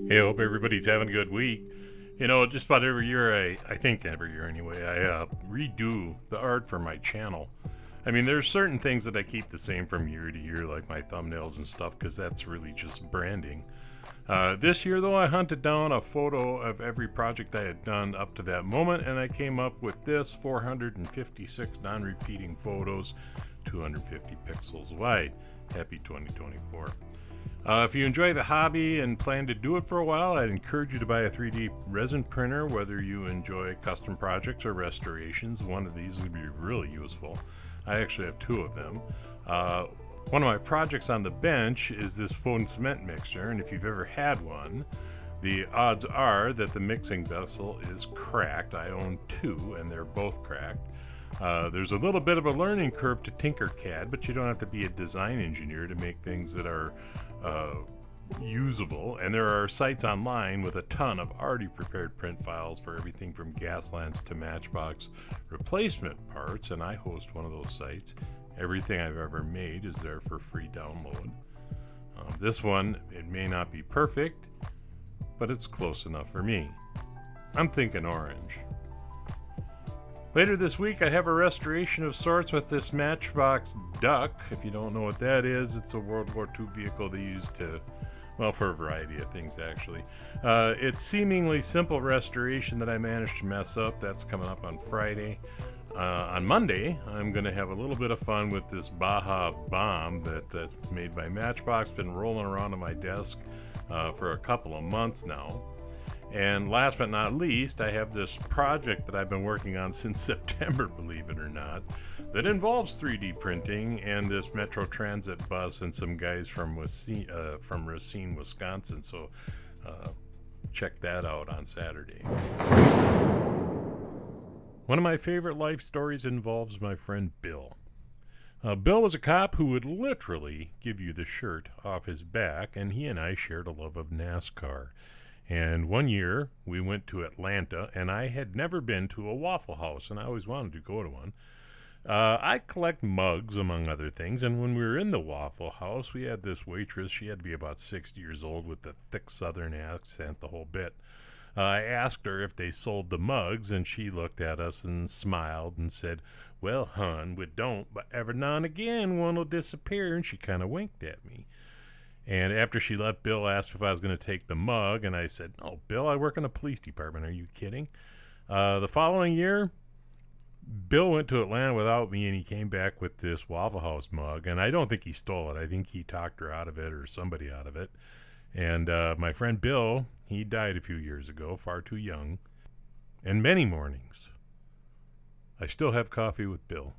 Hey, I hope everybody's having a good week. You know, just about every year, I think every year anyway, I redo the art for my channel. I mean, there's certain things that I keep the same from year to year, like my thumbnails and stuff, because that's really just branding. This year, though, I hunted down a photo of every project I had done up to that moment, and I came up with this 456 non repeating photos, 250 pixels wide. Happy 2024. If you enjoy the hobby and plan to do it for a while, I'd encourage you to buy a 3D resin printer, whether you enjoy custom projects or restorations. One of these would be really useful. I actually have two of them. One of my projects on the bench is this foam cement mixer, and if you've ever had one, the odds are that the mixing vessel is cracked. I own two, and they're both cracked. There's a little bit of a learning curve to Tinkercad, but you don't have to be a design engineer to make things that are usable. And there are sites online with a ton of already prepared print files for everything from Gaslands to Matchbox replacement parts, and I host one of those sites. Everything I've ever made is there for free download. This one, it may not be perfect, but it's close enough for me. I'm thinking orange. Later this week, I have a restoration of sorts with this Matchbox Duck. If you don't know what that is, it's a World War II vehicle they used to, well, for a variety of things, actually. It's seemingly simple restoration that I managed to mess up. That's coming up on Friday. On Monday, I'm going to have a little bit of fun with this Baja bomb that's made by Matchbox. Been rolling around on my desk for a couple of months now. And last but not least, I have this project that I've been working on since September, believe it or not, that involves 3D printing and this Metro Transit bus and some guys from Racine, Wisconsin. So check that out on Saturday. One of my favorite life stories involves my friend Bill. Bill was a cop who would literally give you the shirt off his back, and he and I shared a love of NASCAR. And one year, we went to Atlanta, and I had never been to a Waffle House, and I always wanted to go to one. I collect mugs, among other things, and when we were in the Waffle House, we had this waitress. She had to be about 60 years old with the thick southern accent, the whole bit. I asked her if they sold the mugs, and she looked at us and smiled and said, "Well, hon, we don't, but every now and again one will disappear," and she kind of winked at me. And after she left, Bill asked if I was going to take the mug, and I said, "Oh, Bill, I work in a police department. Are you kidding?" The following year, Bill went to Atlanta without me, and he came back with this Waffle House mug, and I don't think he stole it. I think he talked her out of it or somebody out of it. And my friend Bill, he died a few years ago, far too young. And many mornings, I still have coffee with Bill.